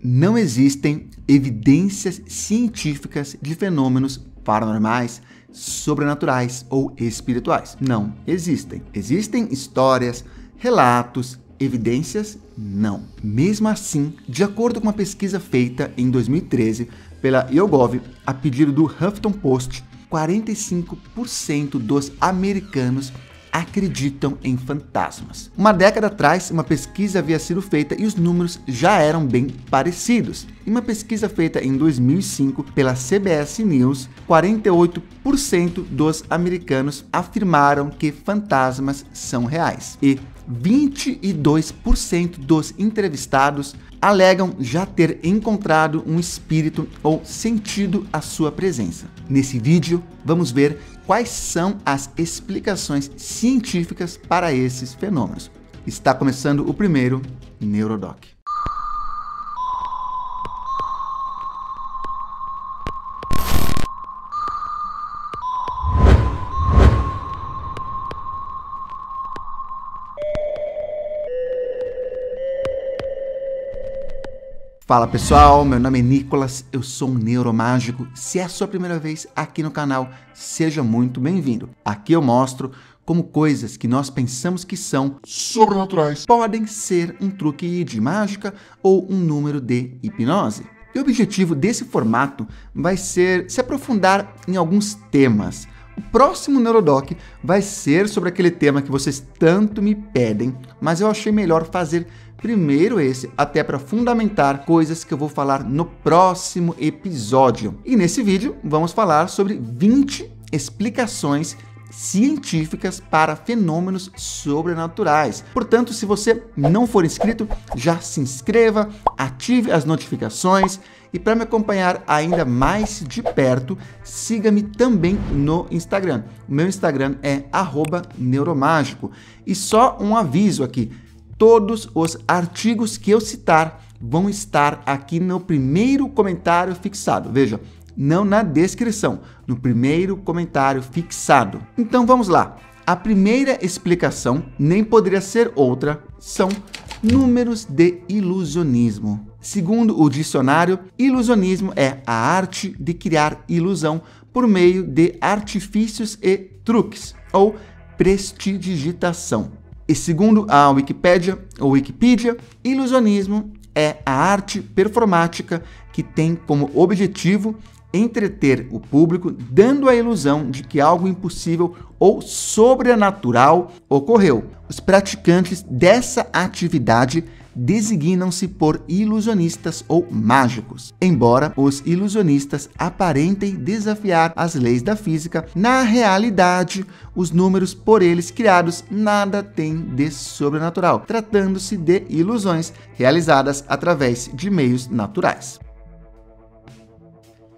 Não existem evidências científicas de fenômenos paranormais, sobrenaturais ou espirituais. Não existem. Existem histórias, relatos, evidências? Não. Mesmo assim, de acordo com uma pesquisa feita em 2013 pela YouGov, a pedido do Huffington Post, 45% dos americanos acreditam em fantasmas. Uma década atrás, uma pesquisa havia sido feita e os números já eram bem parecidos. Em uma pesquisa feita em 2005 pela CBS News, 48% dos americanos afirmaram que fantasmas são reais e 22% dos entrevistados alegam já ter encontrado um espírito ou sentido a sua presença. Nesse vídeo, vamos ver quais são as explicações científicas para esses fenômenos. Está começando o primeiro Neurodoc. Fala pessoal, meu nome é Nicolas, eu sou um neuromágico. Se é a sua primeira vez aqui no canal, seja muito bem-vindo. Aqui eu mostro como coisas que nós pensamos que são sobrenaturais podem ser um truque de mágica ou um número de hipnose. E o objetivo desse formato vai ser se aprofundar em alguns temas. O próximo Neurodoc vai ser sobre aquele tema que vocês tanto me pedem, mas eu achei melhor fazer primeiro esse, até para fundamentar coisas que eu vou falar no próximo episódio. E nesse vídeo vamos falar sobre 20 explicações científicas para fenômenos sobrenaturais. Portanto, se você não for inscrito, já se inscreva, ative as notificações e para me acompanhar ainda mais de perto, siga-me também no Instagram. O meu Instagram é @neuromágico. E só um aviso aqui, todos os artigos que eu citar vão estar aqui no primeiro comentário fixado. Veja, não na descrição, no primeiro comentário fixado. Então vamos lá. A primeira explicação, nem poderia ser outra, são números de ilusionismo. Segundo o dicionário, ilusionismo é a arte de criar ilusão por meio de artifícios e truques, ou prestidigitação. E segundo a Wikipedia, ilusionismo é a arte performática que tem como objetivo entreter o público, dando a ilusão de que algo impossível ou sobrenatural ocorreu. Os praticantes dessa atividade designam-se por ilusionistas ou mágicos. Embora os ilusionistas aparentem desafiar as leis da física, na realidade, os números por eles criados nada têm de sobrenatural, tratando-se de ilusões realizadas através de meios naturais.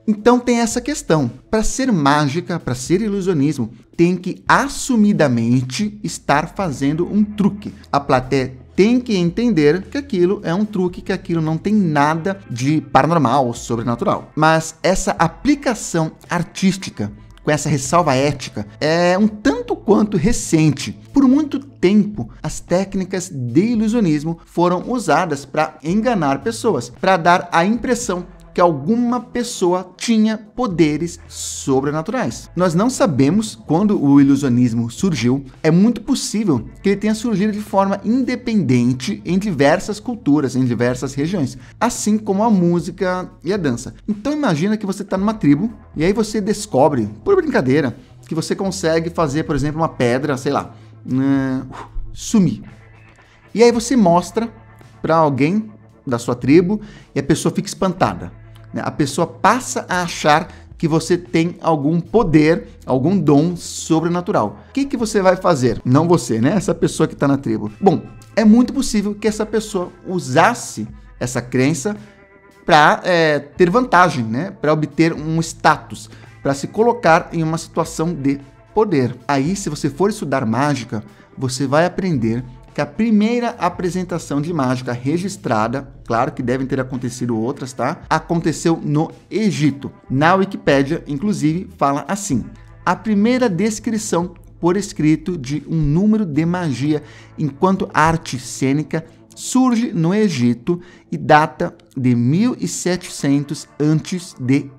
Então tem essa questão. Para ser mágica, para ser ilusionismo, tem que assumidamente estar fazendo um truque. A plateia tem que entender que aquilo é um truque, que aquilo não tem nada de paranormal ou sobrenatural. Mas essa aplicação artística, com essa ressalva ética, é um tanto quanto recente. Por muito tempo, as técnicas de ilusionismo foram usadas para enganar pessoas, para dar a impressão que alguma pessoa tinha poderes sobrenaturais. Nós não sabemos quando o ilusionismo surgiu. É muito possível que ele tenha surgido de forma independente em diversas culturas, em diversas regiões, assim como a música e a dança. Então imagina que você está numa tribo e aí você descobre, por brincadeira, que você consegue fazer, por exemplo, uma pedra, sei lá, sumir. E aí você mostra para alguém da sua tribo e a pessoa fica espantada. A pessoa passa a achar que você tem algum poder, algum dom sobrenatural. O que você vai fazer? Não você, né? Essa pessoa que está na tribo. Bom, é muito possível que essa pessoa usasse essa crença para ter vantagem, né? Para obter um status, para se colocar em uma situação de poder. Aí, se você for estudar mágica, você vai aprender que a primeira apresentação de mágica registrada, claro que devem ter acontecido outras, tá? Aconteceu no Egito. Na Wikipédia, inclusive, fala assim: a primeira descrição por escrito de um número de magia enquanto arte cênica surge no Egito e data de 1700 a.C.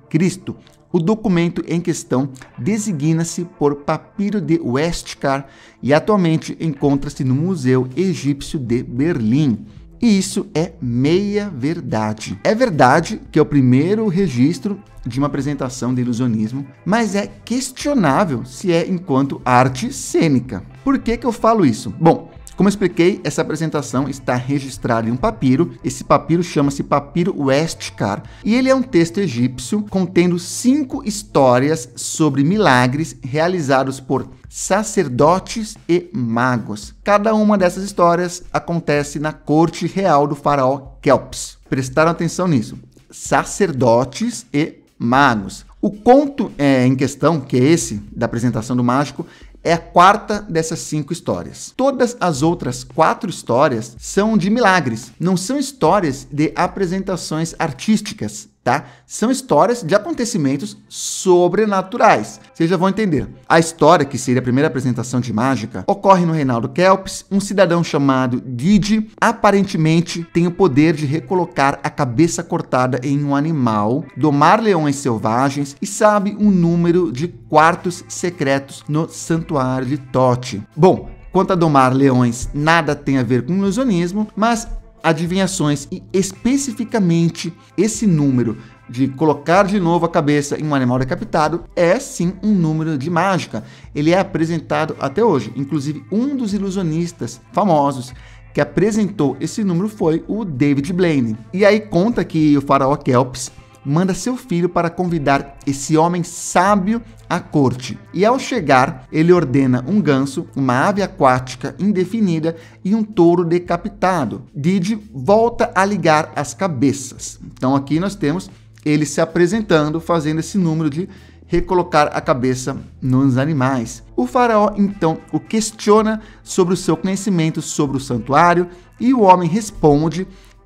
O documento em questão designa-se por Papiro de Westcar e atualmente encontra-se no Museu Egípcio de Berlim. E isso é meia verdade. É verdade que é o primeiro registro de uma apresentação de ilusionismo, mas é questionável se é enquanto arte cênica. Por que eu falo isso? Bom, como eu expliquei, essa apresentação está registrada em um papiro. Esse papiro chama-se Papiro Westcar e ele é um texto egípcio contendo 5 histórias sobre milagres realizados por sacerdotes e magos. Cada uma dessas histórias acontece na corte real do faraó Kelps. Prestaram atenção nisso? Sacerdotes e magos. O conto em questão, que é esse da apresentação do mágico, é a 4ª dessas 5 histórias. Todas as outras 4 histórias são de milagres, não são histórias de apresentações artísticas, tá? São histórias de acontecimentos sobrenaturais. Vocês já vão entender. A história, que seria a primeira apresentação de mágica, ocorre no reinado Kelps. Um cidadão chamado Didi aparentemente tem o poder de recolocar a cabeça cortada em um animal, domar leões selvagens e sabe um número de quartos secretos no santuário de Thoth. Bom, quanto a domar leões, nada tem a ver com ilusionismo, mas adivinhações e especificamente esse número de colocar de novo a cabeça em um animal decapitado é sim um número de mágica. Ele é apresentado até hoje. Inclusive, um dos ilusionistas famosos que apresentou esse número foi o David Blaine. E aí conta que o faraó Kelps manda seu filho para convidar esse homem sábio à corte. E ao chegar, ele ordena um ganso, uma ave aquática indefinida e um touro decapitado. Didi volta a ligar as cabeças. Então aqui nós temos ele se apresentando, fazendo esse número de recolocar a cabeça nos animais. O faraó então o questiona sobre o seu conhecimento sobre o santuário e o homem responde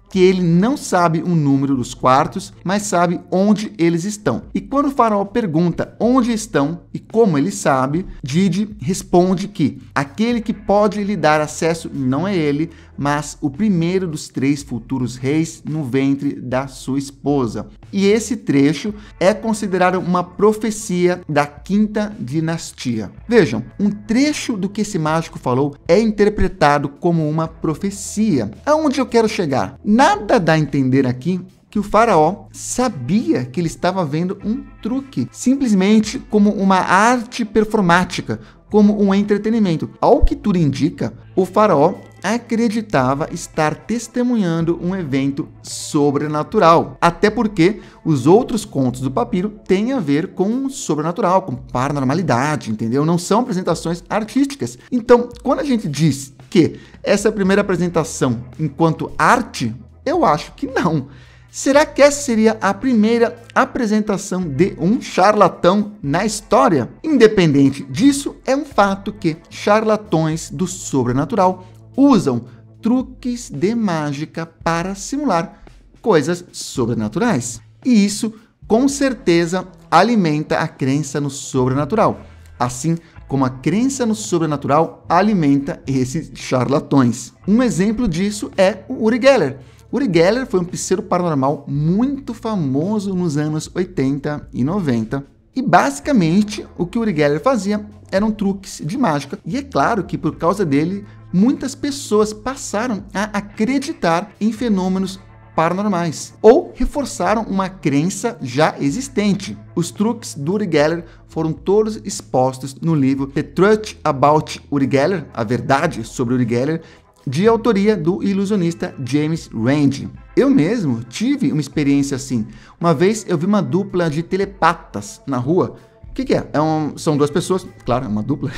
que ele não sabe o número dos quartos, mas sabe onde eles estão. E quando o faraó pergunta onde estão e como ele sabe, Didi responde que aquele que pode lhe dar acesso não é ele, mas o primeiro dos 3 futuros reis no ventre da sua esposa. E esse trecho é considerado uma profecia da 5ª dinastia. Vejam, um trecho do que esse mágico falou é interpretado como uma profecia. Aonde eu quero chegar? Nada dá a entender aqui que o faraó sabia que ele estava vendo um truque, simplesmente como uma arte performática, como um entretenimento. Ao que tudo indica, o faraó acreditava estar testemunhando um evento sobrenatural. Até porque os outros contos do papiro têm a ver com sobrenatural, com paranormalidade, entendeu? Não são apresentações artísticas. Então, quando a gente diz que essa é a primeira apresentação enquanto arte, eu acho que não. Será que essa seria a primeira apresentação de um charlatão na história? Independente disso, é um fato que charlatões do sobrenatural usam truques de mágica para simular coisas sobrenaturais. E isso, com certeza, alimenta a crença no sobrenatural. Assim como a crença no sobrenatural alimenta esses charlatões. Um exemplo disso é o Uri Geller. Uri Geller foi um pseudo paranormal muito famoso nos anos 80 e 90. E basicamente o que o Uri Geller fazia eram truques de mágica. E é claro que por causa dele, muitas pessoas passaram a acreditar em fenômenos paranormais ou reforçaram uma crença já existente. Os truques do Uri Geller foram todos expostos no livro The Truth About Uri Geller, A Verdade sobre Uri Geller, de autoria do ilusionista James Randi. Eu mesmo tive uma experiência assim. Uma vez eu vi uma dupla de telepatas na rua. O que é? São 2 pessoas, claro, é uma dupla.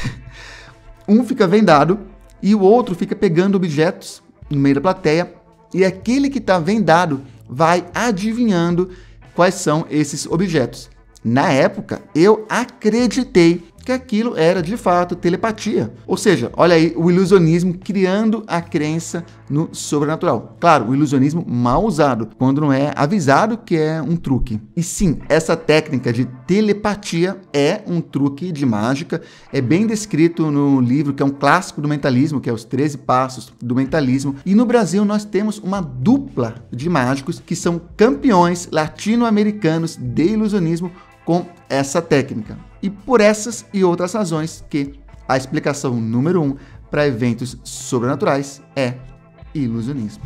Um fica vendado e o outro fica pegando objetos no meio da plateia e aquele que está vendado vai adivinhando quais são esses objetos. Na época, eu acreditei que aquilo era de fato telepatia. Ou seja, olha aí o ilusionismo criando a crença no sobrenatural. Claro, o ilusionismo mal usado, quando não é avisado que é um truque. E sim, essa técnica de telepatia é um truque de mágica, é bem descrito no livro que é um clássico do mentalismo, que é Os 13 Passos do Mentalismo. E no Brasil nós temos uma dupla de mágicos que são campeões latino-americanos de ilusionismo com essa técnica. E por essas e outras razões que a explicação número 1 para eventos sobrenaturais é ilusionismo.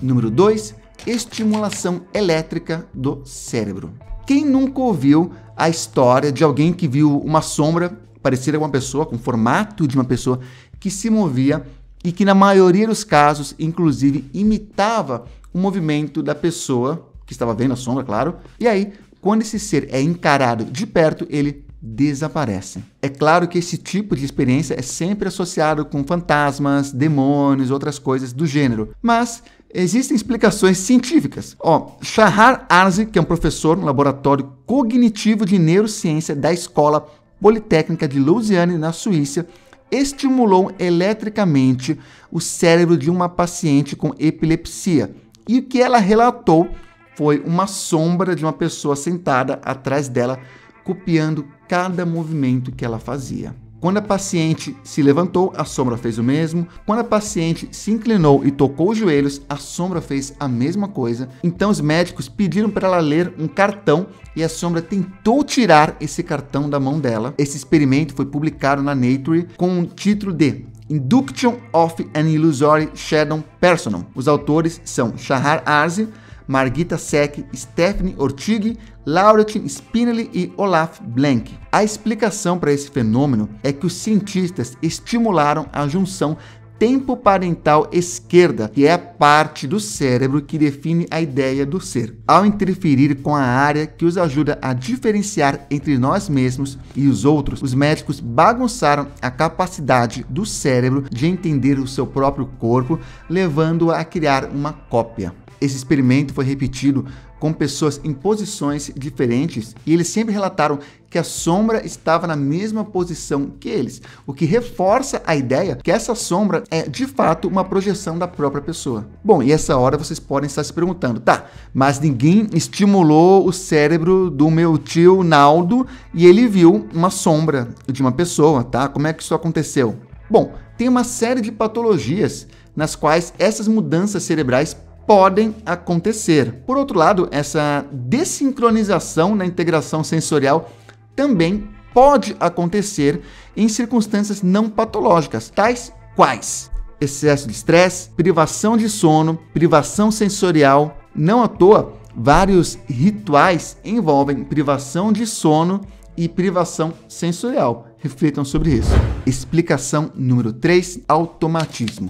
Número 2, estimulação elétrica do cérebro. Quem nunca ouviu a história de alguém que viu uma sombra parecida com uma pessoa, com o formato de uma pessoa que se movia e que na maioria dos casos, inclusive, imitava o movimento da pessoa que estava vendo a sombra, claro, e aí, quando esse ser é encarado de perto, ele desaparece. É claro que esse tipo de experiência é sempre associado com fantasmas, demônios, outras coisas do gênero, mas existem explicações científicas. Shahar Arzi, que é um professor no laboratório cognitivo de neurociência da Escola Politécnica de Lausanne, na Suíça, estimulou eletricamente o cérebro de uma paciente com epilepsia. E o que ela relatou foi uma sombra de uma pessoa sentada atrás dela, copiando cada movimento que ela fazia. Quando a paciente se levantou, a sombra fez o mesmo. Quando a paciente se inclinou e tocou os joelhos, a sombra fez a mesma coisa. Então os médicos pediram para ela ler um cartão e a sombra tentou tirar esse cartão da mão dela. Esse experimento foi publicado na Nature com o título de Induction of an Illusory Shadow Personum. Os autores são Shahar Arzi, Margita Seck, Stephanie Ortig, Lauretin Spinelli e Olaf Blank. A explicação para esse fenômeno é que os cientistas estimularam a junção tempoparental esquerda, que é a parte do cérebro que define a ideia do ser, ao interferir com a área que os ajuda a diferenciar entre nós mesmos e os outros. Os médicos bagunçaram a capacidade do cérebro de entender o seu próprio corpo, levando-o a criar uma cópia. Esse experimento foi repetido com pessoas em posições diferentes e eles sempre relataram que a sombra estava na mesma posição que eles, o que reforça a ideia que essa sombra é de fato uma projeção da própria pessoa. Bom, e essa hora vocês podem estar se perguntando, tá, mas ninguém estimulou o cérebro do meu tio Naldo e ele viu uma sombra de uma pessoa, tá? Como é que isso aconteceu? Bom, tem uma série de patologias nas quais essas mudanças cerebrais podem acontecer. Por outro lado, essa desincronização na integração sensorial também pode acontecer em circunstâncias não patológicas, tais quais excesso de estresse, privação de sono, privação sensorial. Não à toa, vários rituais envolvem privação de sono e privação sensorial. Reflitam sobre isso. Explicação número 3, automatismo.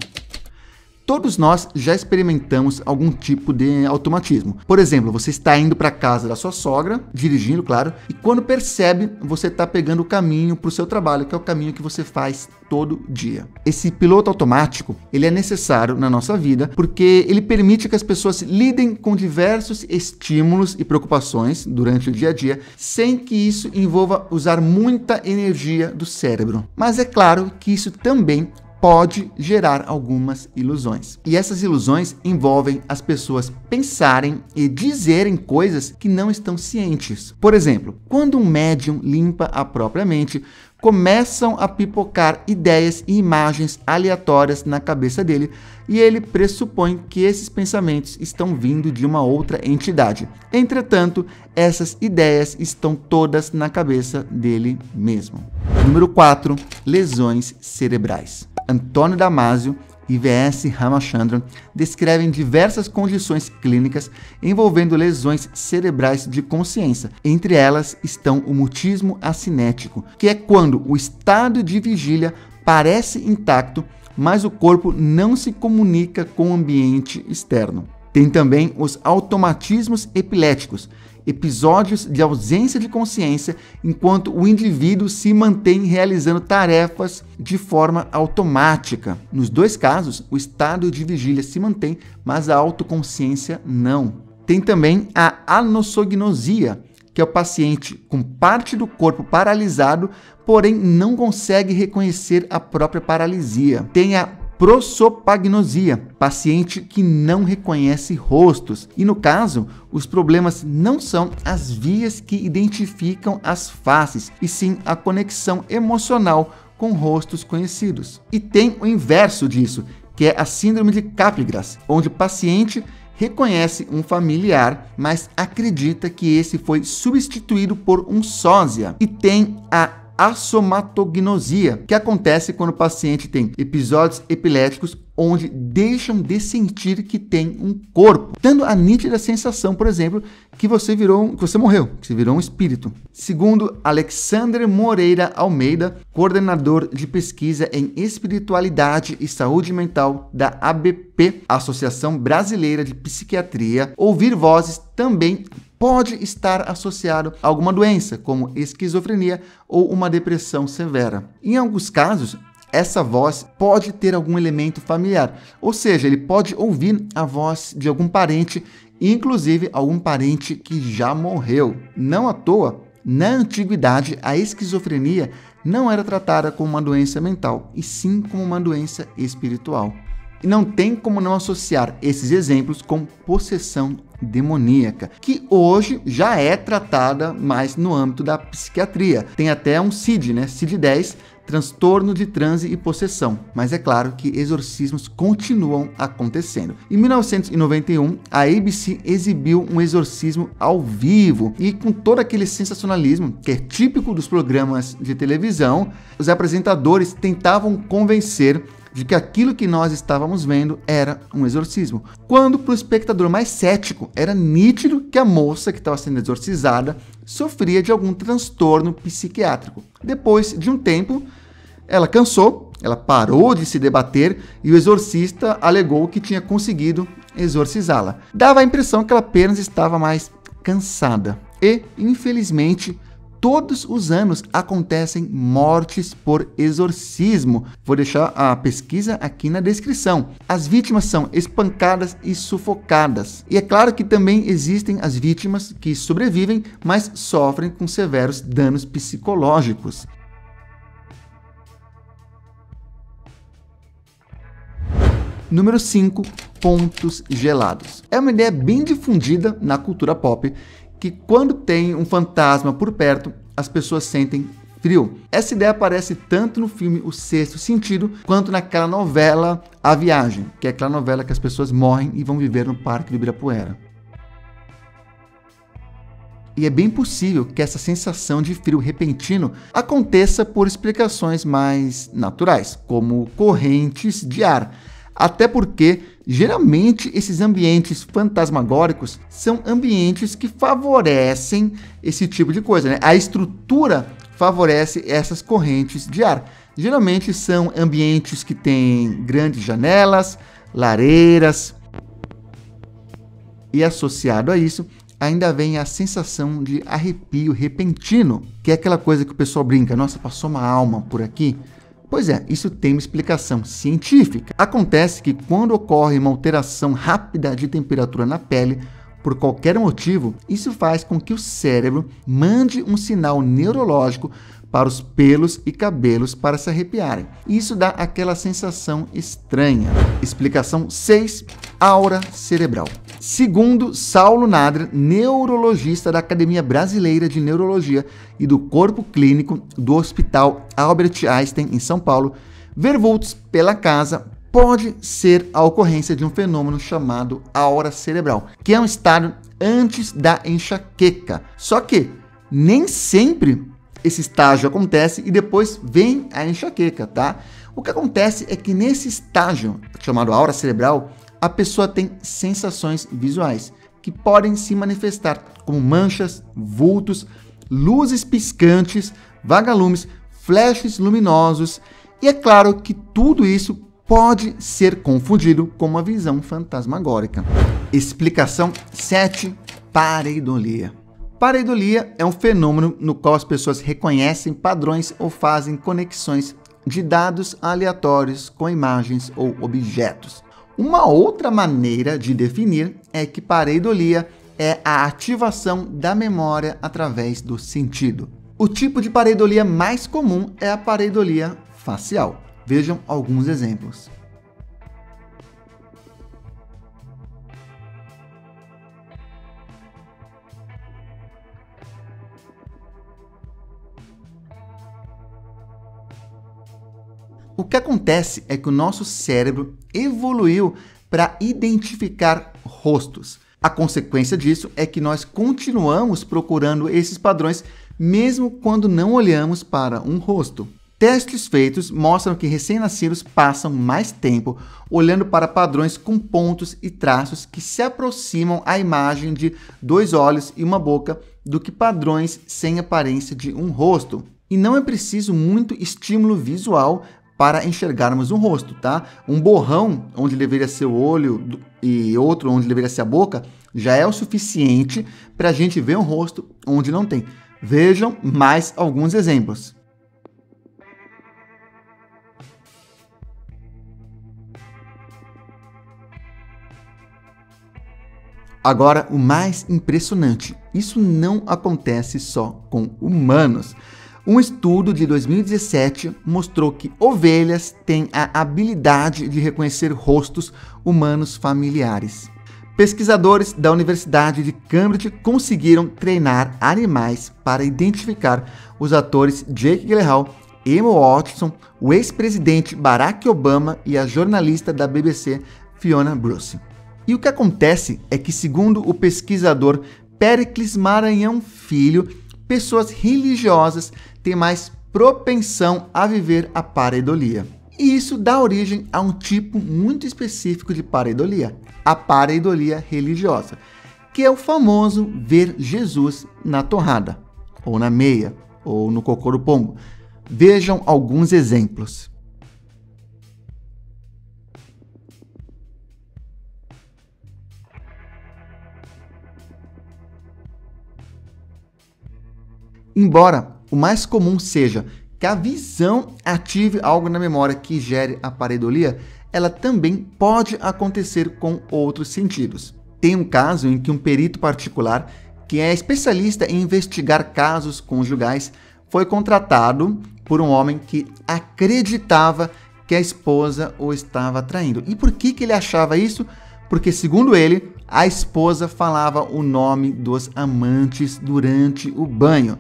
Todos nós já experimentamos algum tipo de automatismo. Por exemplo, você está indo para a casa da sua sogra, dirigindo, claro, e quando percebe, você está pegando o caminho para o seu trabalho, que é o caminho que você faz todo dia. Esse piloto automático, ele é necessário na nossa vida porque ele permite que as pessoas lidem com diversos estímulos e preocupações durante o dia a dia, sem que isso envolva usar muita energia do cérebro. Mas é claro que isso também pode gerar algumas ilusões. E essas ilusões envolvem as pessoas pensarem e dizerem coisas que não estão cientes. Por exemplo, quando um médium limpa a própria mente, começam a pipocar ideias e imagens aleatórias na cabeça dele e ele pressupõe que esses pensamentos estão vindo de uma outra entidade. Entretanto, essas ideias estão todas na cabeça dele mesmo. Número 4. Lesões cerebrais. Antônio Damasio e V.S. Ramachandran descrevem diversas condições clínicas envolvendo lesões cerebrais de consciência. Entre elas estão o mutismo acinético, que é quando o estado de vigília parece intacto, mas o corpo não se comunica com o ambiente externo. Tem também os automatismos epiléticos, episódios de ausência de consciência enquanto o indivíduo se mantém realizando tarefas de forma automática. Nos dois casos, o estado de vigília se mantém, mas a autoconsciência não. Tem também a anosognosia, que é o paciente com parte do corpo paralisado, porém não consegue reconhecer a própria paralisia. Tem a prosopagnosia, paciente que não reconhece rostos. E no caso, os problemas não são as vias que identificam as faces, e sim a conexão emocional com rostos conhecidos. E tem o inverso disso, que é a síndrome de Capgras, onde o paciente reconhece um familiar, mas acredita que esse foi substituído por um sósia. E tem a assomatognosia, que acontece quando o paciente tem episódios epiléticos onde deixam de sentir que tem um corpo, dando a nítida sensação, por exemplo, que você morreu, que você virou um espírito. Segundo Alexandre Moreira Almeida, coordenador de pesquisa em espiritualidade e saúde mental da ABP, Associação Brasileira de Psiquiatria, ouvir vozes também pode estar associado a alguma doença, como esquizofrenia ou uma depressão severa. Em alguns casos, essa voz pode ter algum elemento familiar, ou seja, ele pode ouvir a voz de algum parente, inclusive algum parente que já morreu. Não à toa, na antiguidade, a esquizofrenia não era tratada como uma doença mental, e sim como uma doença espiritual. E não tem como não associar esses exemplos com possessão demoníaca, que hoje já é tratada mais no âmbito da psiquiatria. Tem até um CID, né? CID-10, transtorno de transe e possessão. Mas é claro que exorcismos continuam acontecendo. Em 1991, a ABC exibiu um exorcismo ao vivo e com todo aquele sensacionalismo que é típico dos programas de televisão, os apresentadores tentavam convencer de que aquilo que nós estávamos vendo era um exorcismo, quando para o espectador mais cético era nítido que a moça que estava sendo exorcizada sofria de algum transtorno psiquiátrico. Depois de um tempo, ela cansou, ela parou de se debater e o exorcista alegou que tinha conseguido exorcizá-la. Dava a impressão que ela apenas estava mais cansada. E, infelizmente, todos os anos acontecem mortes por exorcismo. Vou deixar a pesquisa aqui na descrição. As vítimas são espancadas e sufocadas. E é claro que também existem as vítimas que sobrevivem, mas sofrem com severos danos psicológicos. Número 5. Pontos gelados. É uma ideia bem difundida na cultura pop, que quando tem um fantasma por perto, as pessoas sentem frio. Essa ideia aparece tanto no filme O Sexto Sentido, quanto naquela novela A Viagem, que é aquela novela que as pessoas morrem e vão viver no Parque do Ibirapuera. E é bem possível que essa sensação de frio repentino aconteça por explicações mais naturais, como correntes de ar. Até porque, geralmente, esses ambientes fantasmagóricos são ambientes que favorecem esse tipo de coisa, né? A estrutura favorece essas correntes de ar. Geralmente são ambientes que têm grandes janelas, lareiras. E associado a isso, ainda vem a sensação de arrepio repentino, que é aquela coisa que o pessoal brinca, nossa, passou uma alma por aqui. Pois é, isso tem uma explicação científica. Acontece que quando ocorre uma alteração rápida de temperatura na pele, por qualquer motivo, isso faz com que o cérebro mande um sinal neurológico para os pelos e cabelos para se arrepiarem. Isso dá aquela sensação estranha. Explicação 6. Aura cerebral. Segundo Saulo Nadra, neurologista da Academia Brasileira de Neurologia e do Corpo Clínico do Hospital Albert Einstein, em São Paulo, ver vultos pela casa pode ser a ocorrência de um fenômeno chamado aura cerebral, que é um estado antes da enxaqueca. Só que nem sempre esse estágio acontece e depois vem a enxaqueca, tá? O que acontece é que nesse estágio, chamado aura cerebral, a pessoa tem sensações visuais, que podem se manifestar como manchas, vultos, luzes piscantes, vagalumes, flashes luminosos, e é claro que tudo isso pode ser confundido com uma visão fantasmagórica. Explicação 7. Pareidolia. Pareidolia é um fenômeno no qual as pessoas reconhecem padrões ou fazem conexões de dados aleatórios com imagens ou objetos. Uma outra maneira de definir é que pareidolia é a ativação da memória através do sentido. O tipo de pareidolia mais comum é a pareidolia facial. Vejam alguns exemplos. O que acontece é que o nosso cérebro evoluiu para identificar rostos. A consequência disso é que nós continuamos procurando esses padrões mesmo quando não olhamos para um rosto. Testes feitos mostram que recém-nascidos passam mais tempo olhando para padrões com pontos e traços que se aproximam à imagem de 2 olhos e uma boca do que padrões sem aparência de um rosto. E não é preciso muito estímulo visual para enxergarmos um rosto, tá? Um borrão onde deveria ser o olho e outro onde deveria ser a boca já é o suficiente para a gente ver um rosto onde não tem. Vejam mais alguns exemplos. Agora, o mais impressionante, isso não acontece só com humanos. Um estudo de 2017 mostrou que ovelhas têm a habilidade de reconhecer rostos humanos familiares. Pesquisadores da Universidade de Cambridge conseguiram treinar animais para identificar os atores Jake Gyllenhaal, Emma Watson, o ex-presidente Barack Obama e a jornalista da BBC Fiona Bruce. E o que acontece é que, segundo o pesquisador Péricles Maranhão Filho, pessoas religiosas têm mais propensão a viver a pareidolia. E isso dá origem a um tipo muito específico de pareidolia, a pareidolia religiosa, que é o famoso ver Jesus na torrada, ou na meia, ou no cocô do pombo. Vejam alguns exemplos. Embora o mais comum seja que a visão ative algo na memória que gere a pareidolia, ela também pode acontecer com outros sentidos. Tem um caso em que um perito particular, que é especialista em investigar casos conjugais, foi contratado por um homem que acreditava que a esposa o estava traindo. E por que ele achava isso? Porque, segundo ele, a esposa falava o nome dos amantes durante o banho.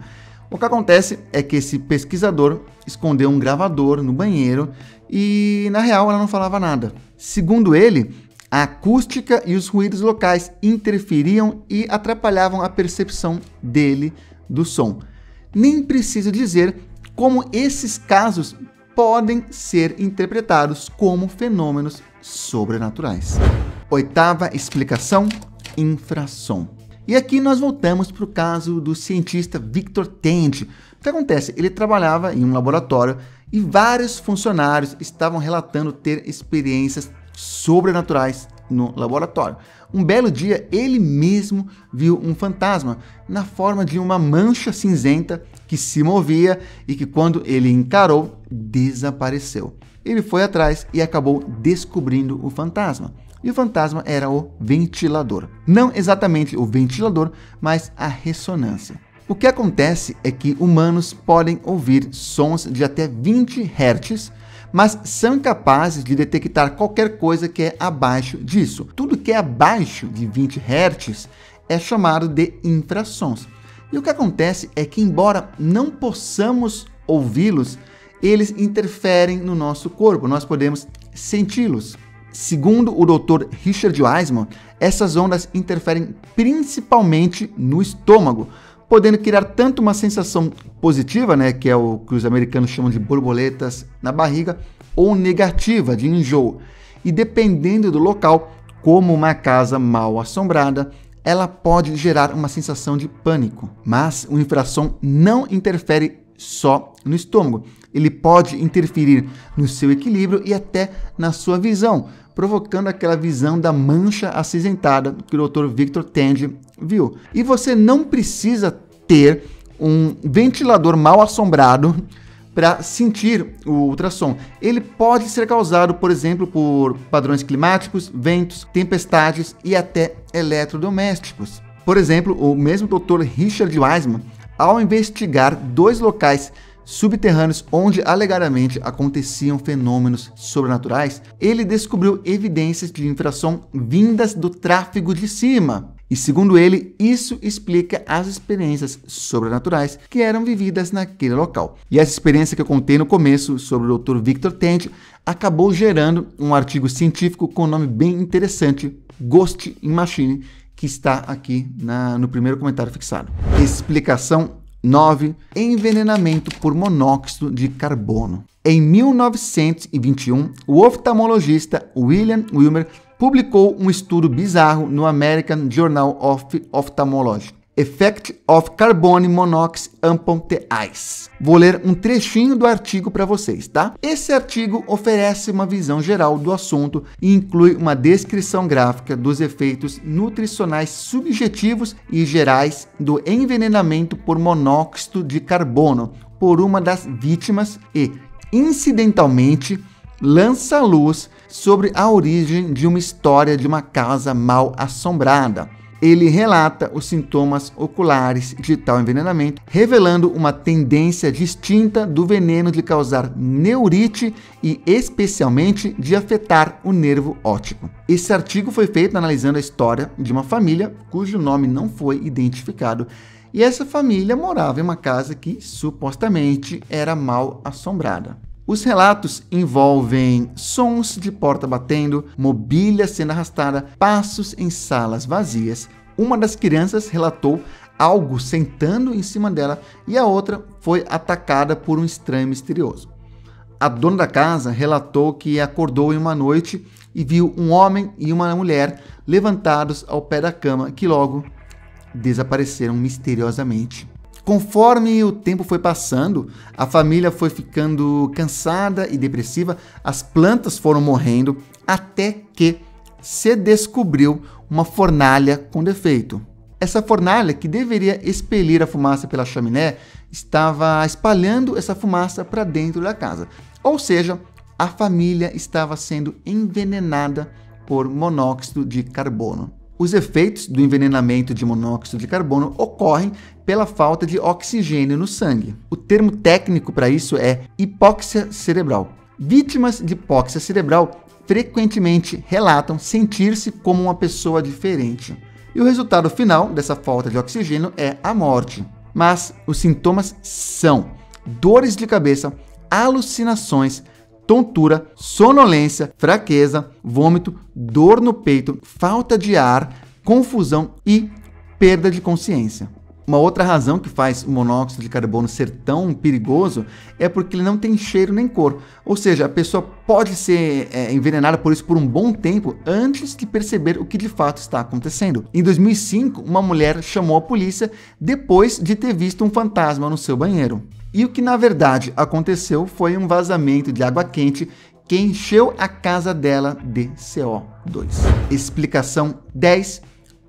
O que acontece é que esse pesquisador escondeu um gravador no banheiro e, na real, ela não falava nada. Segundo ele, a acústica e os ruídos locais interferiam e atrapalhavam a percepção dele do som. Nem preciso dizer como esses casos podem ser interpretados como fenômenos sobrenaturais. Oitava explicação: infrassom. E aqui nós voltamos para o caso do cientista Victor Tange. O que acontece? Ele trabalhava em um laboratório e vários funcionários estavam relatando ter experiências sobrenaturais no laboratório. Um belo dia, ele mesmo viu um fantasma na forma de uma mancha cinzenta que se movia e que, quando ele encarou, desapareceu. Ele foi atrás e acabou descobrindo o fantasma. E o fantasma era o ventilador. Não exatamente o ventilador, mas a ressonância. O que acontece é que humanos podem ouvir sons de até 20 Hz, mas são incapazes de detectar qualquer coisa que é abaixo disso. Tudo que é abaixo de 20 Hz é chamado de infrassons. E o que acontece é que, embora não possamos ouvi-los, eles interferem no nosso corpo, nós podemos senti-los. Segundo o Dr. Richard Wiseman, essas ondas interferem principalmente no estômago, podendo criar tanto uma sensação positiva, que é o que os americanos chamam de borboletas na barriga, ou negativa, de enjoo. E dependendo do local, como uma casa mal assombrada, ela pode gerar uma sensação de pânico. Mas o infrassom não interfere só no estômago. Ele pode interferir no seu equilíbrio e até na sua visão, provocando aquela visão da mancha acinzentada que o Dr. Victor Tange viu. E você não precisa ter um ventilador mal assombrado para sentir o ultrassom. Ele pode ser causado, por exemplo, por padrões climáticos, ventos, tempestades e até eletrodomésticos. Por exemplo, o mesmo Dr. Richard Wiseman, ao investigar 2 locais subterrâneos onde alegadamente aconteciam fenômenos sobrenaturais, ele descobriu evidências de infração vindas do tráfego de cima. E segundo ele, isso explica as experiências sobrenaturais que eram vividas naquele local. E essa experiência que eu contei no começo sobre o Dr. Victor Tent acabou gerando um artigo científico com um nome bem interessante, Ghost in Machine, que está aqui no primeiro comentário fixado. Explicação 9. Envenenamento por monóxido de carbono. Em 1921, o oftalmologista William Wilmer publicou um estudo bizarro no American Journal of Ophthalmology. Effect of Carbon Monoxide upon the Eyes. Vou ler um trechinho do artigo para vocês, tá? Esse artigo oferece uma visão geral do assunto e inclui uma descrição gráfica dos efeitos nutricionais subjetivos e gerais do envenenamento por monóxido de carbono por uma das vítimas e, incidentalmente, lança luz sobre a origem de uma história de uma casa mal assombrada. Ele relata os sintomas oculares de tal envenenamento, revelando uma tendência distinta do veneno de causar neurite e especialmente de afetar o nervo óptico. Esse artigo foi feito analisando a história de uma família cujo nome não foi identificado, e essa família morava em uma casa que supostamente era mal assombrada. Os relatos envolvem sons de porta batendo, mobília sendo arrastada, passos em salas vazias. Uma das crianças relatou algo sentando em cima dela e a outra foi atacada por um estranho misterioso. A dona da casa relatou que acordou em uma noite e viu um homem e uma mulher levantados ao pé da cama que logo desapareceram misteriosamente. Conforme o tempo foi passando, a família foi ficando cansada e depressiva, as plantas foram morrendo, até que se descobriu uma fornalha com defeito. Essa fornalha, que deveria expelir a fumaça pela chaminé, estava espalhando essa fumaça para dentro da casa. Ou seja, a família estava sendo envenenada por monóxido de carbono. Os efeitos do envenenamento de monóxido de carbono ocorrem pela falta de oxigênio no sangue. O termo técnico para isso é hipóxia cerebral. Vítimas de hipóxia cerebral frequentemente relatam sentir-se como uma pessoa diferente. E o resultado final dessa falta de oxigênio é a morte. Mas os sintomas são dores de cabeça, alucinações, tontura, sonolência, fraqueza, vômito, dor no peito, falta de ar, confusão e perda de consciência. Uma outra razão que faz o monóxido de carbono ser tão perigoso é porque ele não tem cheiro nem cor. Ou seja, a pessoa pode ser envenenada por isso por um bom tempo antes de perceber o que de fato está acontecendo. Em 2005, uma mulher chamou a polícia depois de ter visto um fantasma no seu banheiro. E o que na verdade aconteceu foi um vazamento de água quente que encheu a casa dela de CO2. Explicação 10.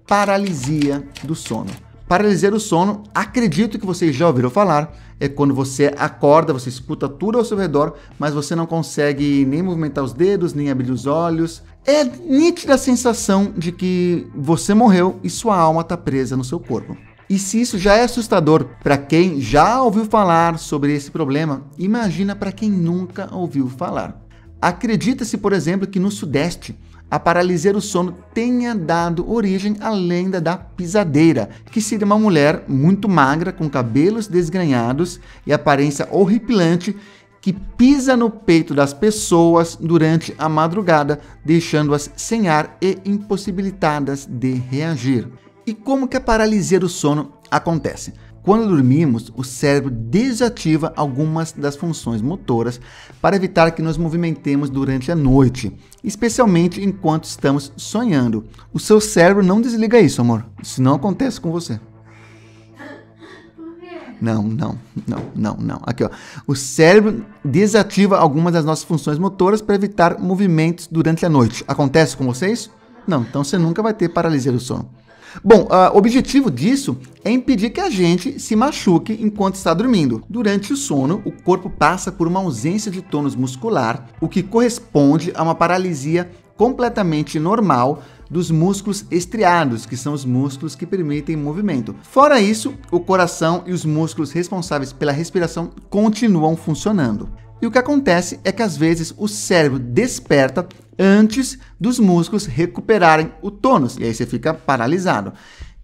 Paralisia do sono. Paralisia do sono, acredito que vocês já ouviram falar, é quando você acorda, você escuta tudo ao seu redor, mas você não consegue nem movimentar os dedos, nem abrir os olhos. É nítida a sensação de que você morreu e sua alma está presa no seu corpo. E se isso já é assustador para quem já ouviu falar sobre esse problema, imagina para quem nunca ouviu falar. Acredita-se, por exemplo, que no Sudeste, a paralisia do sono tenha dado origem à lenda da pisadeira, que seria uma mulher muito magra, com cabelos desgrenhados e aparência horripilante, que pisa no peito das pessoas durante a madrugada, deixando-as sem ar e impossibilitadas de reagir. E como que a paralisia do sono acontece? Quando dormimos, o cérebro desativa algumas das funções motoras para evitar que nos movimentemos durante a noite, especialmente enquanto estamos sonhando. O seu cérebro não desliga isso, amor. Isso não acontece com você. Não. Aqui, ó. O cérebro desativa algumas das nossas funções motoras para evitar movimentos durante a noite. Acontece com vocês? Não, então você nunca vai ter paralisia do sono. Bom, o objetivo disso é impedir que a gente se machuque enquanto está dormindo. Durante o sono, o corpo passa por uma ausência de tônus muscular, o que corresponde a uma paralisia completamente normal dos músculos estriados, que são os músculos que permitem movimento. Fora isso, o coração e os músculos responsáveis pela respiração continuam funcionando. E o que acontece é que às vezes o cérebro desperta antes dos músculos recuperarem o tônus, e aí você fica paralisado.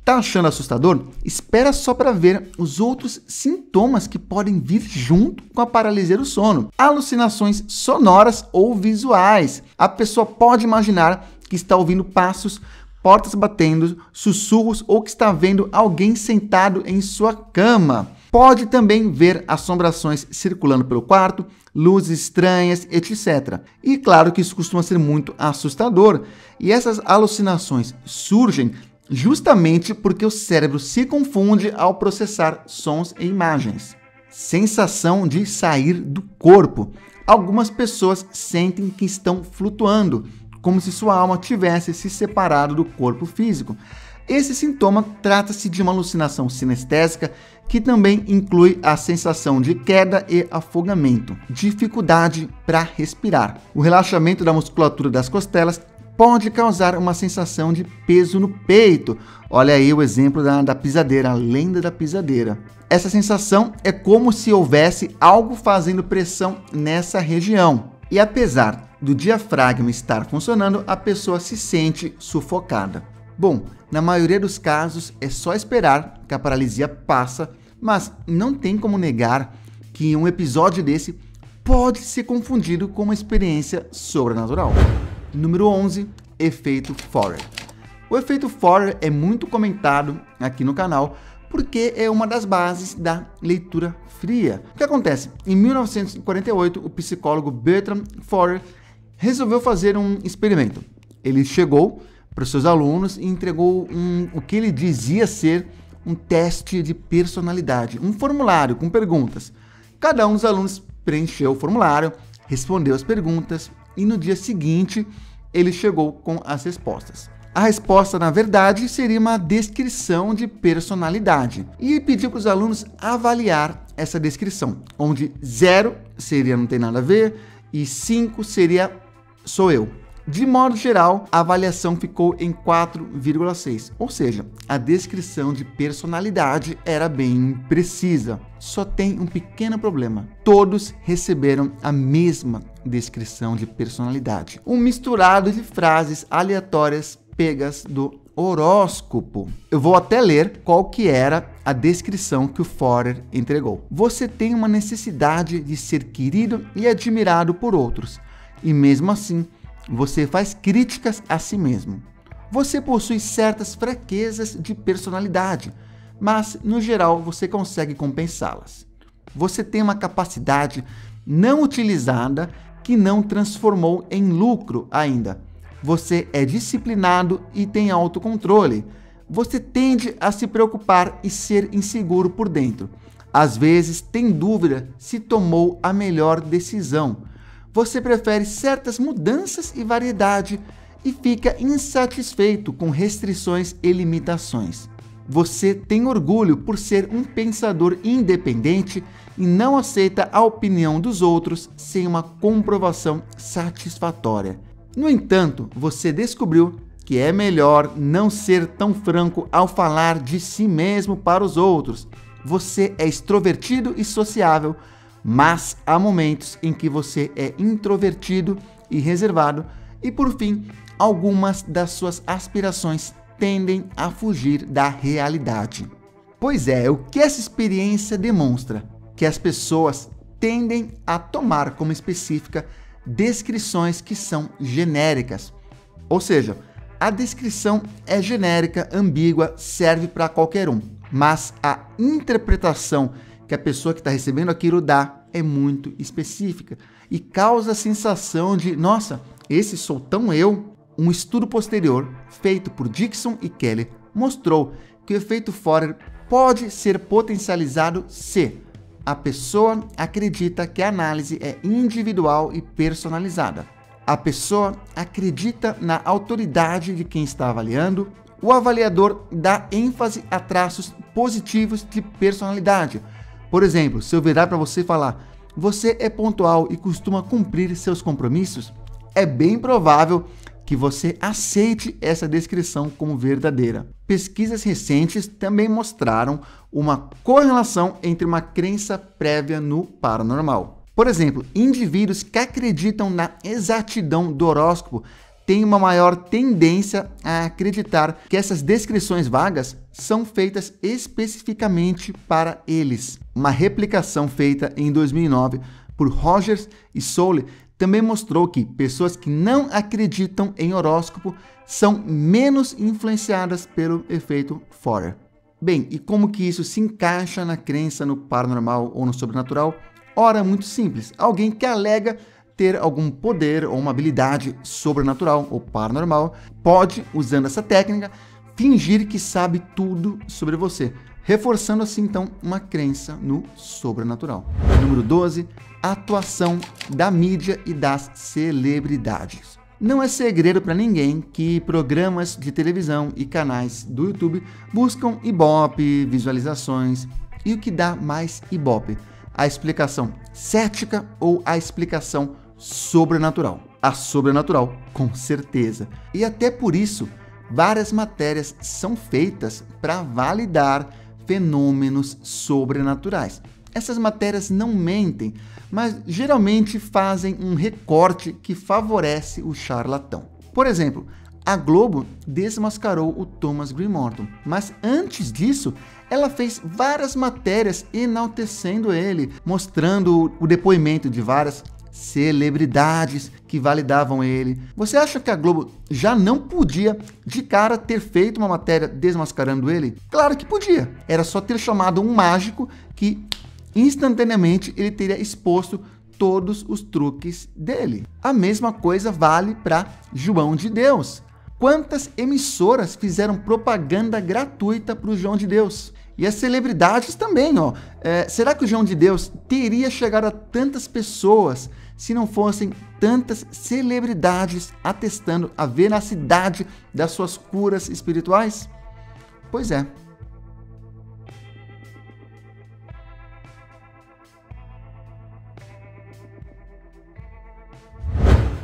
Tá achando assustador? Espera só para ver os outros sintomas que podem vir junto com a paralisia do sono. Alucinações sonoras ou visuais. A pessoa pode imaginar que está ouvindo passos, portas batendo, sussurros ou que está vendo alguém sentado em sua cama. Pode também ver assombrações circulando pelo quarto, luzes estranhas, etc. E claro que isso costuma ser muito assustador. E essas alucinações surgem justamente porque o cérebro se confunde ao processar sons e imagens. Sensação de sair do corpo. Algumas pessoas sentem que estão flutuando, como se sua alma tivesse se separado do corpo físico. Esse sintoma trata-se de uma alucinação sinestésica que também inclui a sensação de queda e afogamento, dificuldade para respirar. O relaxamento da musculatura das costelas pode causar uma sensação de peso no peito. Olha aí o exemplo da pisadeira, a lenda da pisadeira. Essa sensação é como se houvesse algo fazendo pressão nessa região. E apesar do diafragma estar funcionando, a pessoa se sente sufocada. Bom, na maioria dos casos é só esperar que a paralisia passa, mas não tem como negar que um episódio desse pode ser confundido com uma experiência sobrenatural. Número 11, efeito Forer. O efeito Forer é muito comentado aqui no canal porque é uma das bases da leitura fria. O que acontece? Em 1948, o psicólogo Bertram Forer resolveu fazer um experimento. Ele chegou para os seus alunos e entregou o que ele dizia ser um teste de personalidade, um formulário com perguntas. Cada um dos alunos preencheu o formulário, respondeu as perguntas e no dia seguinte ele chegou com as respostas. A resposta, na verdade, seria uma descrição de personalidade e pediu para os alunos avaliar essa descrição, onde 0 seria não tem nada a ver e 5 seria sou eu. De modo geral, a avaliação ficou em 4,6, ou seja, a descrição de personalidade era bem precisa. Só tem um pequeno problema. Todos receberam a mesma descrição de personalidade. Um misturado de frases aleatórias pegas do horóscopo. Eu vou até ler qual que era a descrição que o Forer entregou. Você tem uma necessidade de ser querido e admirado por outros, e mesmo assim, você faz críticas a si mesmo. Você possui certas fraquezas de personalidade, mas, no geral, você consegue compensá-las. Você tem uma capacidade não utilizada que não transformou em lucro ainda. Você é disciplinado e tem autocontrole. Você tende a se preocupar e ser inseguro por dentro. Às vezes, tem dúvida se tomou a melhor decisão. Você prefere certas mudanças e variedade e fica insatisfeito com restrições e limitações. Você tem orgulho por ser um pensador independente e não aceita a opinião dos outros sem uma comprovação satisfatória. No entanto, você descobriu que é melhor não ser tão franco ao falar de si mesmo para os outros. Você é extrovertido e sociável, mas há momentos em que você é introvertido e reservado e, por fim, algumas das suas aspirações tendem a fugir da realidade. Pois é, o que essa experiência demonstra? Que as pessoas tendem a tomar como específica descrições que são genéricas. Ou seja, a descrição é genérica, ambígua, serve para qualquer um, mas a interpretação que a pessoa que está recebendo aquilo dá é muito específica e causa a sensação de, nossa, esse sou tão eu. Um estudo posterior, feito por Dixon e Kelly, mostrou que o efeito Forer pode ser potencializado se a pessoa acredita que a análise é individual e personalizada. A pessoa acredita na autoridade de quem está avaliando. O avaliador dá ênfase a traços positivos de personalidade. Por exemplo, se eu virar para você e falar, você é pontual e costuma cumprir seus compromissos, é bem provável que você aceite essa descrição como verdadeira. Pesquisas recentes também mostraram uma correlação entre uma crença prévia no paranormal. Por exemplo, indivíduos que acreditam na exatidão do horóscopo têm uma maior tendência a acreditar que essas descrições vagas são feitas especificamente para eles. Uma replicação feita em 2009 por Rogers e Soule também mostrou que pessoas que não acreditam em horóscopo são menos influenciadas pelo efeito Forer. Bem, e como que isso se encaixa na crença no paranormal ou no sobrenatural? Ora, muito simples. Alguém que alega ter algum poder ou uma habilidade sobrenatural ou paranormal pode, usando essa técnica, fingir que sabe tudo sobre você, reforçando assim então uma crença no sobrenatural. Número 12, atuação da mídia e das celebridades. Não é segredo para ninguém que programas de televisão e canais do YouTube buscam Ibope, visualizações, e o que dá mais Ibope? A explicação cética ou a explicação sobrenatural? A sobrenatural, com certeza. E até por isso, várias matérias são feitas para validar fenômenos sobrenaturais. Essas matérias não mentem, mas geralmente fazem um recorte que favorece o charlatão. Por exemplo, a Globo desmascarou o Thomas Green Morton, mas antes disso, ela fez várias matérias enaltecendo ele, mostrando o depoimento de várias celebridades que validavam ele. Você acha que a Globo já não podia, de cara, ter feito uma matéria desmascarando ele? Claro que podia. Era só ter chamado um mágico que instantaneamente ele teria exposto todos os truques dele. A mesma coisa vale para João de Deus. Quantas emissoras fizeram propaganda gratuita para o João de Deus? E as celebridades também, ó. Será que o João de Deus teria chegado a tantas pessoas se não fossem tantas celebridades atestando a veracidade das suas curas espirituais? Pois é.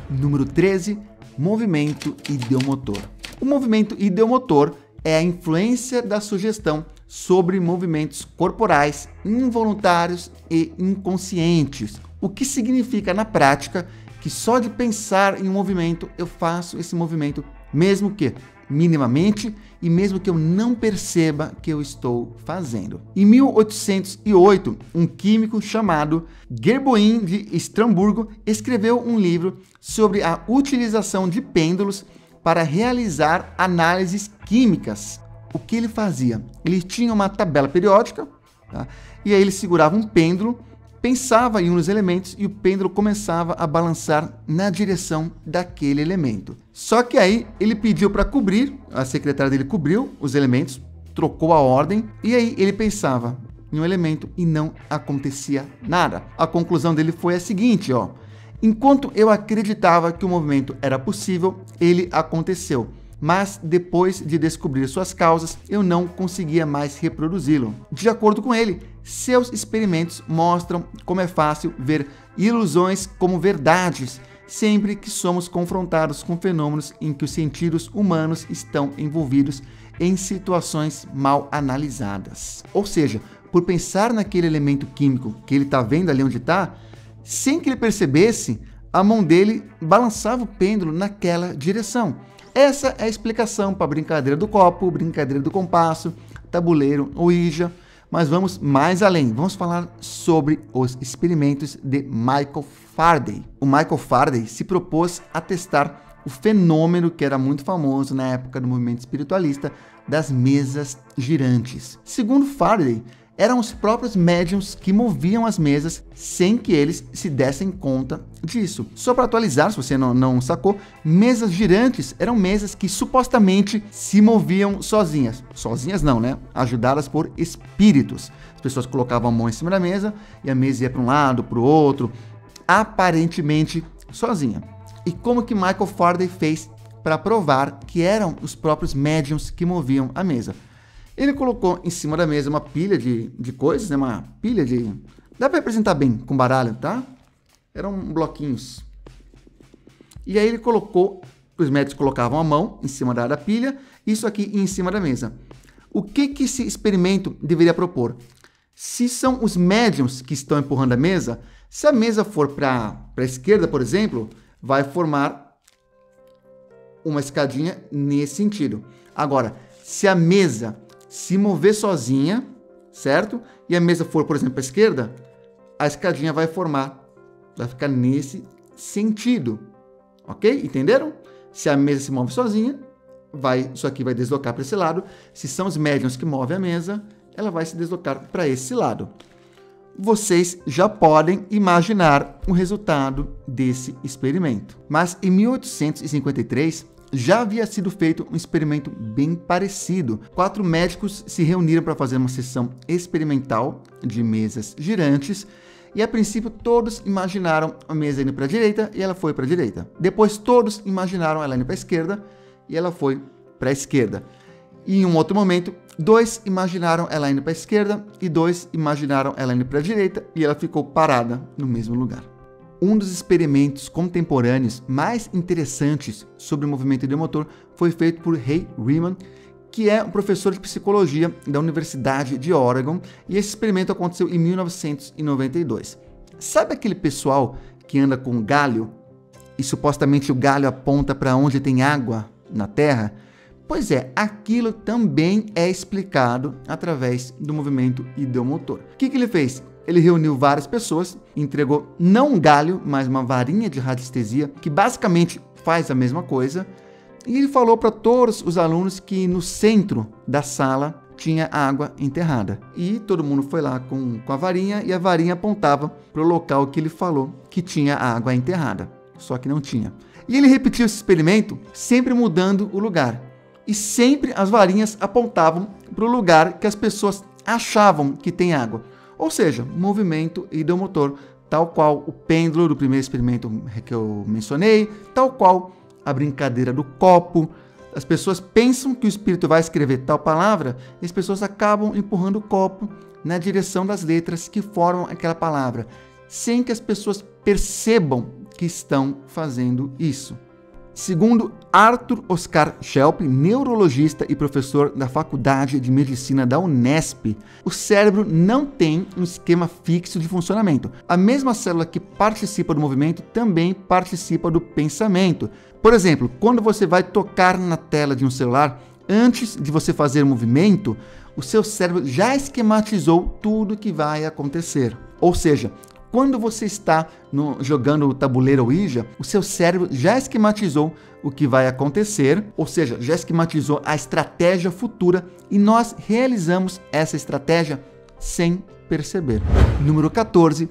Número 13, movimento ideomotor. O movimento ideomotor é a influência da sugestão sobre movimentos corporais involuntários e inconscientes, o que significa na prática que só de pensar em um movimento eu faço esse movimento, mesmo que minimamente e mesmo que eu não perceba que eu estou fazendo. Em 1808, um químico chamado Gerboim de Estrasburgo escreveu um livro sobre a utilização de pêndulos para realizar análises químicas. O que ele fazia? Ele tinha uma tabela periódica, tá? E aí ele segurava um pêndulo, pensava em um dos elementos e o pêndulo começava a balançar na direção daquele elemento. Só que aí ele pediu para cobrir, a secretária dele cobriu os elementos, trocou a ordem e aí ele pensava em um elemento e não acontecia nada. A conclusão dele foi a seguinte, ó: enquanto eu acreditava que o movimento era possível, ele aconteceu. Mas depois de descobrir suas causas, eu não conseguia mais reproduzi-lo. De acordo com ele, seus experimentos mostram como é fácil ver ilusões como verdades, sempre que somos confrontados com fenômenos em que os sentidos humanos estão envolvidos em situações mal analisadas. Ou seja, por pensar naquele elemento químico que ele está vendo ali onde está, sem que ele percebesse, a mão dele balançava o pêndulo naquela direção. Essa é a explicação para a brincadeira do copo, brincadeira do compasso, tabuleiro, ouija. Mas vamos mais além. Vamos falar sobre os experimentos de Michael Faraday. O Michael Faraday se propôs a testar o fenômeno que era muito famoso na época do movimento espiritualista das mesas girantes. Segundo Faraday, eram os próprios médiums que moviam as mesas sem que eles se dessem conta disso. Só para atualizar, se você não sacou, mesas girantes eram mesas que supostamente se moviam sozinhas. Sozinhas não, né? Ajudadas por espíritos. As pessoas colocavam a mão em cima da mesa e a mesa ia para um lado, para o outro, aparentemente sozinha. E como que Michael Faraday fez para provar que eram os próprios médiums que moviam a mesa? Ele colocou em cima da mesa uma pilha de coisas, né? Uma pilha de... Dá para representar bem com baralho, tá? Eram bloquinhos. E aí ele colocou Os médicos colocavam a mão em cima da pilha, isso aqui em cima da mesa. O que esse experimento deveria propor? Se são os médiums que estão empurrando a mesa, se a mesa for para a esquerda, por exemplo, vai formar uma escadinha nesse sentido. Agora, se a mesa se mover sozinha, certo? E a mesa for, por exemplo, para a esquerda, a escadinha vai ficar nesse sentido. Ok? Entenderam? Se a mesa se move sozinha, isso aqui vai deslocar para esse lado. Se são os médiuns que movem a mesa, ela vai se deslocar para esse lado. Vocês já podem imaginar o resultado desse experimento. Mas em 1853, já havia sido feito um experimento bem parecido. 4 médicos se reuniram para fazer uma sessão experimental de mesas girantes e, a princípio, todos imaginaram a mesa indo para a direita e ela foi para a direita. Depois, todos imaginaram ela indo para a esquerda e ela foi para a esquerda. E em um outro momento, 2 imaginaram ela indo para a esquerda e 2 imaginaram ela indo para a direita e ela ficou parada no mesmo lugar. Um dos experimentos contemporâneos mais interessantes sobre o movimento ideomotor foi feito por Ray Riemann, que é um professor de psicologia da Universidade de Oregon, e esse experimento aconteceu em 1992. Sabe aquele pessoal que anda com galho e supostamente o galho aponta para onde tem água na Terra? Pois é, aquilo também é explicado através do movimento ideomotor. O que ele fez? Ele reuniu várias pessoas, entregou não um galho, mas uma varinha de radiestesia, que basicamente faz a mesma coisa, e ele falou para todos os alunos que no centro da sala tinha água enterrada. E todo mundo foi lá com a varinha, e a varinha apontava para o local que ele falou que tinha água enterrada, só que não tinha. E ele repetiu esse experimento, sempre mudando o lugar. E sempre as varinhas apontavam para o lugar que as pessoas achavam que tem água. Ou seja, movimento ideomotor, tal qual o pêndulo do primeiro experimento que eu mencionei, tal qual a brincadeira do copo. As pessoas pensam que o espírito vai escrever tal palavra e as pessoas acabam empurrando o copo na direção das letras que formam aquela palavra, sem que as pessoas percebam que estão fazendo isso. Segundo Arthur Oscar Schelp, neurologista e professor da Faculdade de Medicina da Unesp, o cérebro não tem um esquema fixo de funcionamento. A mesma célula que participa do movimento também participa do pensamento. Por exemplo, quando você vai tocar na tela de um celular, antes de você fazer o movimento, o seu cérebro já esquematizou tudo o que vai acontecer. Ou seja, quando você está jogando o tabuleiro Ouija, o seu cérebro já esquematizou o que vai acontecer, ou seja, já esquematizou a estratégia futura e nós realizamos essa estratégia sem perceber. Número 14.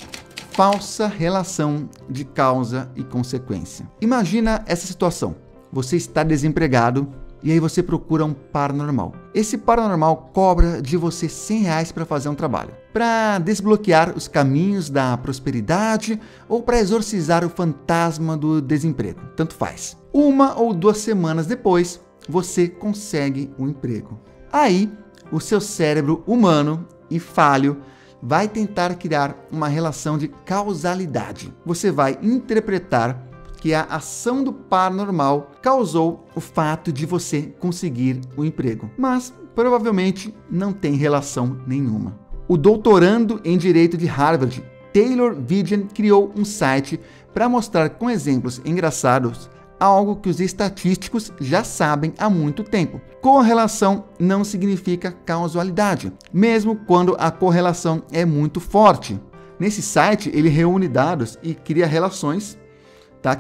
Falsa relação de causa e consequência. Imagina essa situação. Você está desempregado e aí você procura um paranormal. Esse paranormal cobra de você R$100 para fazer um trabalho, para desbloquear os caminhos da prosperidade ou para exorcizar o fantasma do desemprego. Tanto faz. 1 ou 2 semanas depois, você consegue um emprego. Aí, o seu cérebro humano e falho vai tentar criar uma relação de causalidade. Você vai interpretar que a ação do paranormal causou o fato de você conseguir o emprego, mas provavelmente não tem relação nenhuma. O doutorando em Direito de Harvard, Taylor Vigen, criou um site para mostrar com exemplos engraçados algo que os estatísticos já sabem há muito tempo. Correlação não significa causalidade, mesmo quando a correlação é muito forte. Nesse site, ele reúne dados e cria relações,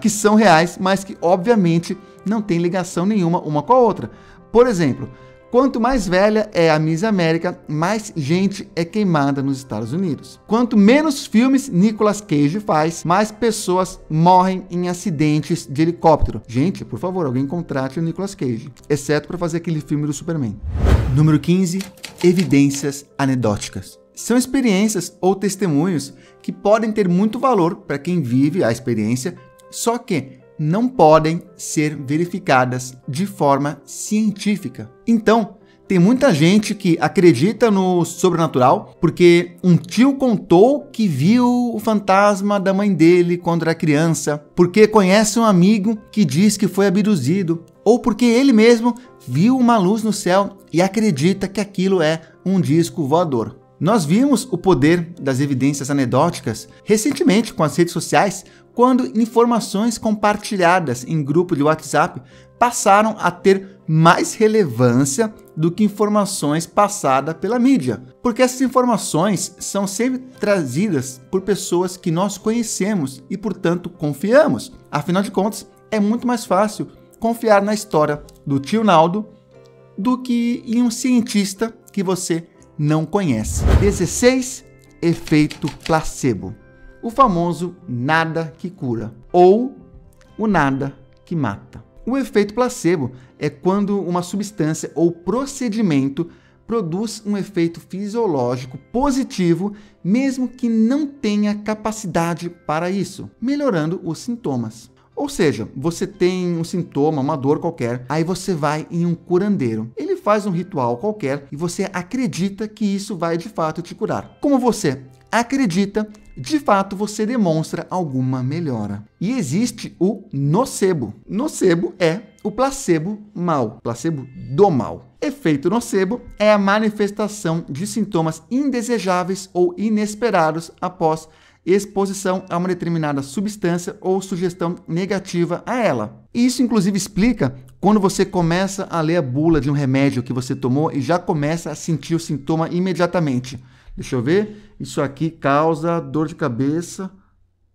que são reais, mas que obviamente não tem ligação nenhuma uma com a outra. Por exemplo, quanto mais velha é a Miss América, mais gente é queimada nos Estados Unidos. Quanto menos filmes Nicolas Cage faz, mais pessoas morrem em acidentes de helicóptero. Gente, por favor, alguém contrate o Nicolas Cage, exceto para fazer aquele filme do Superman. Número 15. Evidências anedóticas. São experiências ou testemunhos que podem ter muito valor para quem vive a experiência, só que não podem ser verificadas de forma científica. Então, Tem muita gente que acredita no sobrenatural porque um tio contou que viu o fantasma da mãe dele quando era criança, porque conhece um amigo que diz que foi abduzido, ou porque ele mesmo viu uma luz no céu e acredita que aquilo é um disco voador. Nós vimos o poder das evidências anedóticas recentemente com as redes sociais, quando informações compartilhadas em grupo de WhatsApp passaram a ter mais relevância do que informações passadas pela mídia. Porque essas informações são sempre trazidas por pessoas que nós conhecemos e, portanto, confiamos. Afinal de contas, é muito mais fácil confiar na história do tio Naldo do que em um cientista que você não conhece. 16. Efeito placebo. O famoso nada que cura ou o nada que mata. O efeito placebo é quando uma substância ou procedimento produz um efeito fisiológico positivo, mesmo que não tenha capacidade para isso, melhorando os sintomas. Ou seja, você tem um sintoma, uma dor qualquer, aí você vai em um curandeiro. Ele faz um ritual qualquer e você acredita que isso vai de fato te curar. Como você acredita, de fato você demonstra alguma melhora. E existe o nocebo. Nocebo é o placebo mal, placebo do mal. Efeito nocebo é a manifestação de sintomas indesejáveis ou inesperados após exposição a uma determinada substância ou sugestão negativa a ela. Isso, inclusive, explica quando você começa a ler a bula de um remédio que você tomou e já começa a sentir o sintoma imediatamente. Deixa eu ver. Isso aqui causa dor de cabeça,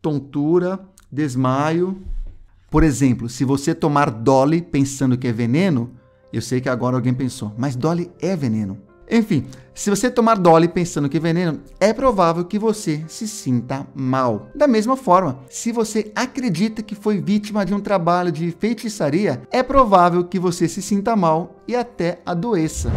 tontura, desmaio. Por exemplo, se você tomar Dolly pensando que é veneno, eu sei que agora alguém pensou, mas Dolly é veneno. Enfim, se você tomar Dolly pensando que é veneno, é provável que você se sinta mal. Da mesma forma, se você acredita que foi vítima de um trabalho de feitiçaria, é provável que você se sinta mal e até adoeça.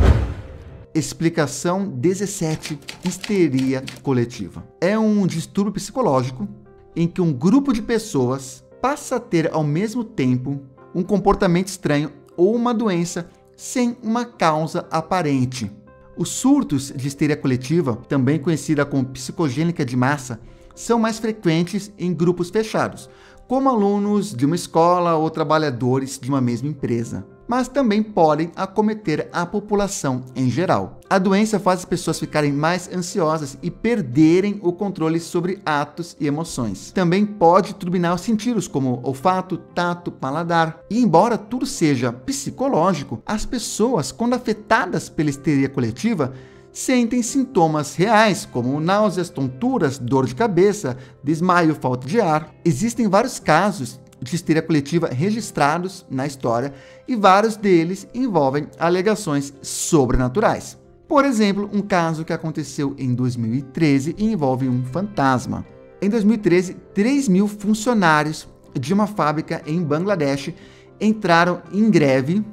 Explicação 17. Histeria coletiva. É um distúrbio psicológico em que um grupo de pessoas passa a ter ao mesmo tempo um comportamento estranho ou uma doença sem uma causa aparente. Os surtos de histeria coletiva, também conhecida como psicogênica de massa, são mais frequentes em grupos fechados, como alunos de uma escola ou trabalhadores de uma mesma empresa, mas também podem acometer a população em geral. A doença faz as pessoas ficarem mais ansiosas e perderem o controle sobre atos e emoções. Também pode turbinar os sentidos, como olfato, tato, paladar. E embora tudo seja psicológico, as pessoas, quando afetadas pela histeria coletiva, sentem sintomas reais, como náuseas, tonturas, dor de cabeça, desmaio, falta de ar. Existem vários casos de histeria coletiva registrados na história e vários deles envolvem alegações sobrenaturais. Por exemplo, um caso que aconteceu em 2013 e envolve um fantasma. Em 2013, 3.000 funcionários de uma fábrica em Bangladesh entraram em greve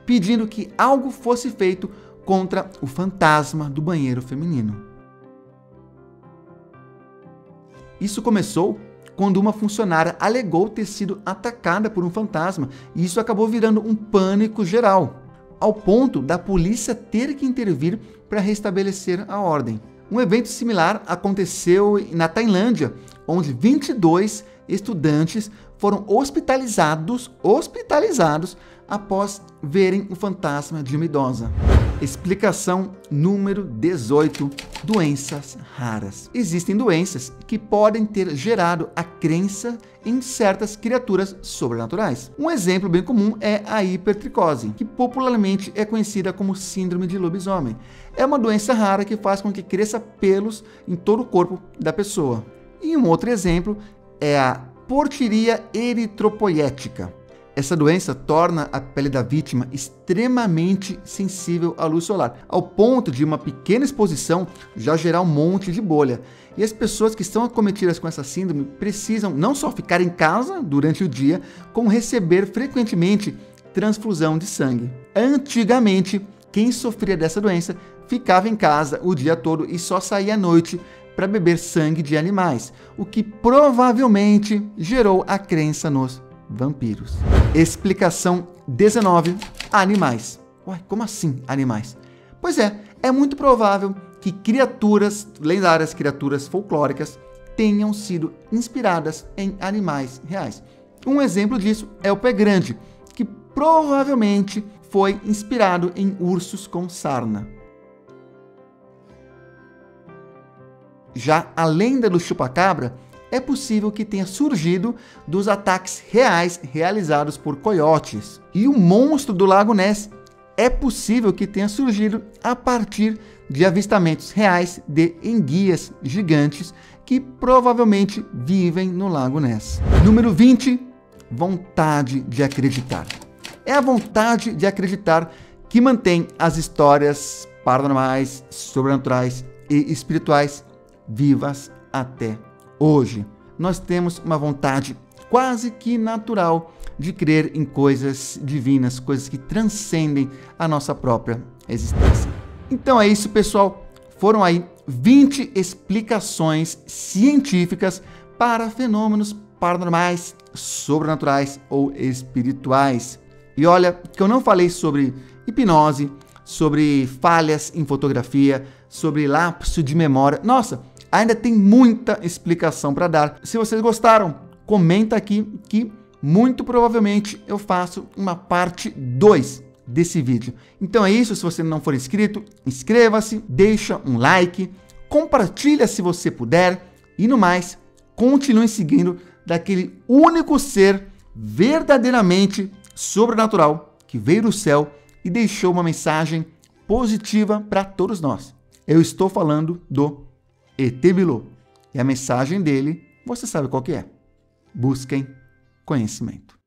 pedindo que algo fosse feito contra o fantasma do banheiro feminino. Isso começou quando uma funcionária alegou ter sido atacada por um fantasma, e isso acabou virando um pânico geral, ao ponto da polícia ter que intervir para restabelecer a ordem. Um evento similar aconteceu na Tailândia, onde 22 estudantes foram hospitalizados após verem o fantasma de uma idosa. Explicação número 18. Doenças raras. Existem doenças que podem ter gerado a crença em certas criaturas sobrenaturais. Um exemplo bem comum é a hipertricose, que popularmente é conhecida como síndrome de lobisomem. É uma doença rara que faz com que cresça pelos em todo o corpo da pessoa. E um outro exemplo é a porfíria eritropoética. Essa doença torna a pele da vítima extremamente sensível à luz solar, ao ponto de uma pequena exposição já gerar um monte de bolha. E as pessoas que estão acometidas com essa síndrome precisam não só ficar em casa durante o dia, como receber frequentemente transfusão de sangue. Antigamente, quem sofria dessa doença ficava em casa o dia todo e só saía à noite para beber sangue de animais, o que provavelmente gerou a crença nos vampiros. Explicação 19. Animais. Uai, como assim animais? Pois é muito provável que criaturas, lendárias criaturas folclóricas, tenham sido inspiradas em animais reais. Um exemplo disso é o pé grande, que provavelmente foi inspirado em ursos com sarna. Já a lenda do chupacabra é possível que tenha surgido dos ataques reais realizados por coiotes. E o monstro do Lago Ness é possível que tenha surgido a partir de avistamentos reais de enguias gigantes que provavelmente vivem no Lago Ness. Número 20, vontade de acreditar. É a vontade de acreditar que mantém as histórias paranormais, sobrenaturais e espirituais vivas até hoje. Nós temos uma vontade quase que natural de crer em coisas divinas, coisas que transcendem a nossa própria existência. Então é isso, pessoal. Foram aí 20 explicações científicas para fenômenos paranormais, sobrenaturais ou espirituais. E olha que eu não falei sobre hipnose, sobre falhas em fotografia, sobre lapso de memória. Nossa, ainda tem muita explicação para dar. Se vocês gostaram, comenta aqui que muito provavelmente eu faço uma parte 2 desse vídeo. Então é isso, se você não for inscrito, inscreva-se, deixa um like, compartilha se você puder e no mais, continue seguindo daquele único ser verdadeiramente sobrenatural que veio do céu e deixou uma mensagem positiva para todos nós. Eu estou falando do ET Bilu. E a mensagem dele, você sabe qual que é. Busquem conhecimento.